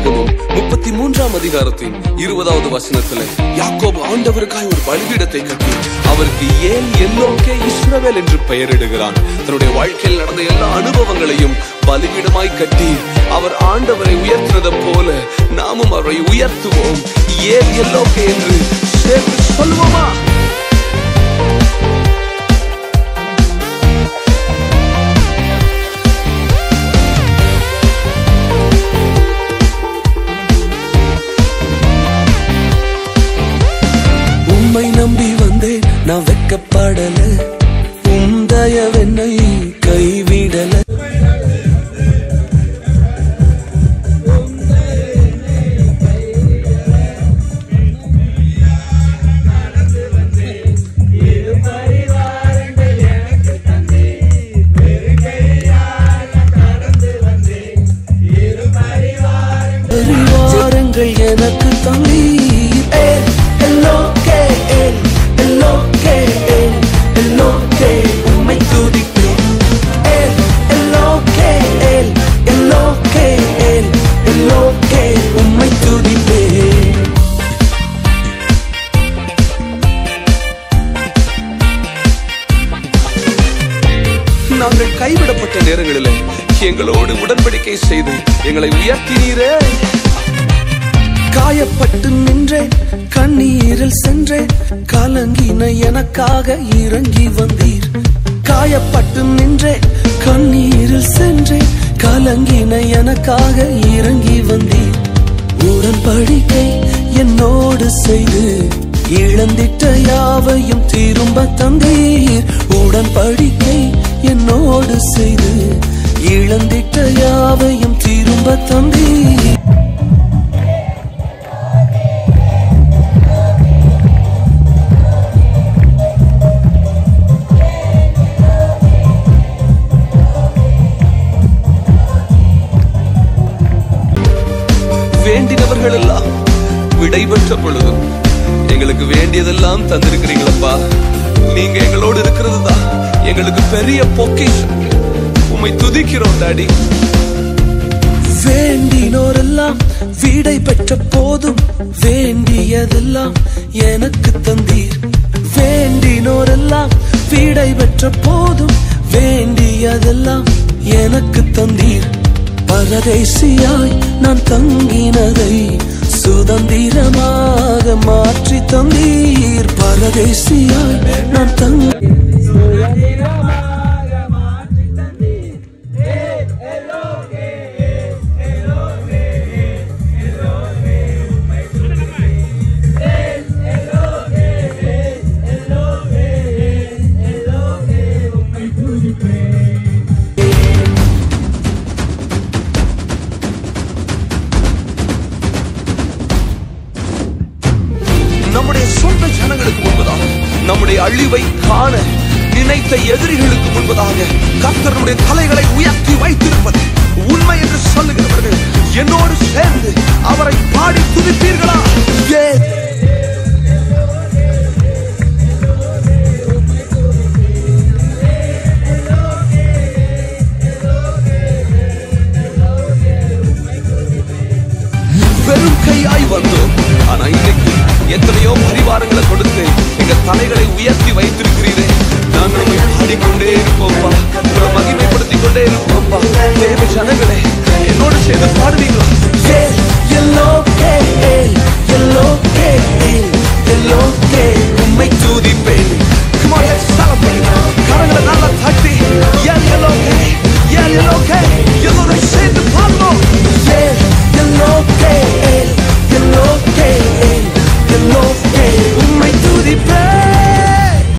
யாத்ராகமம் 33ஆம் அதிகாரத்தின் 20வது வசனத்துல யாக்கோபு ஆண்டவருக்காய் ஒரு பலிபீடத்தை கட்டி அவருக்கு ஏன் எல்லோக்கே இஸ்ரவேல் என்று பெயரிடுகிறான். தன்னுடைய வாழ்க்கையில் நடந்த எல்லா அனுபவங்களையும் பலிபீடமாய் கட்டி அவர் ஆண்டவரை உயர்த்தினதை போல நாமும் அவரை உயர்த்துவோம். ஏன் எல்லோக்கே என்று சேர்த்து சொல்லுவோமா? உம்மை நம்பி வந்தேன், நான் வெட்கப்படல, உம் தயவென்னை கைவிடல. பரிவாரங்கள் எனக்கு தந்தீர். எல்லோக்கே எல்லோக்கே எல்லோக்கே உம்மை துதிப்பேன். எல்லோக்கே எல்லோக்கே எல்லோக்கே உம்மை துதிப்பேன். நாங்கள் கைவிடப்பட்ட நேரங்களில் எங்களோடு உடன்படிக்கை செய்து எங்களை உயர்த்தினீரே. காயப்பட்டு நின்றேன், கண்ணீரில் சென்றேன், கலங்கின எனக்காக இறங்கி வந்தீர். காயப்பட்டு நின்றேன், கண்ணீரில் சென்றேன், கலங்கின எனக்காக இறங்கி வந்தீர். உடன்படிக்கை என்னோடு செய்து இழந்திட்ட யாவையும் திரும்ப தந்தீர். உடன்படிக்கை என்னோடு செய்து இழந்திட்ட யாவையும் திரும்ப தந்தீர். வேண்டினவர்கள் எல்லாம் விடை பெற்ற பொழுதும் எங்களுக்கு வேண்டியதெல்லாம் தந்திருக்கிறீங்களப்பா. நீங்க எங்களோடு இருக்கிறது தான் எங்களுக்கு பெரிய பொக்கிஷம். உம்மை துதிக்கிறோம் டாடி. வேண்டினோரெல்லாம் விடை பெற்ற போதும் வேண்டியதெல்லாம் எனக்கு தந்தீர். வேண்டினோரெல்லாம் விடை பெற்ற போதும் வேண்டியதெல்லாம் எனக்கு தந்தீர். பரதேசியாய் நான் தங்கினதை சுதந்திரமாக மாற்றி தந்தீர். பரதேசியாய் நான் நம்முடைய சொந்த ஜனங்களுக்கு முன்பதாக நம்முடைய அழிவை காண நினைத்த எதிரிகளுக்கு முன்பதாக கர்த்தர் நம்முடைய தலைகளை உயர்த்தி வைத்திருப்பது உண்மை என்று சொல்லுகிறவர்கள் என்னோடு சேர்ந்து அவரை பாடி துதிப்பீர்களா?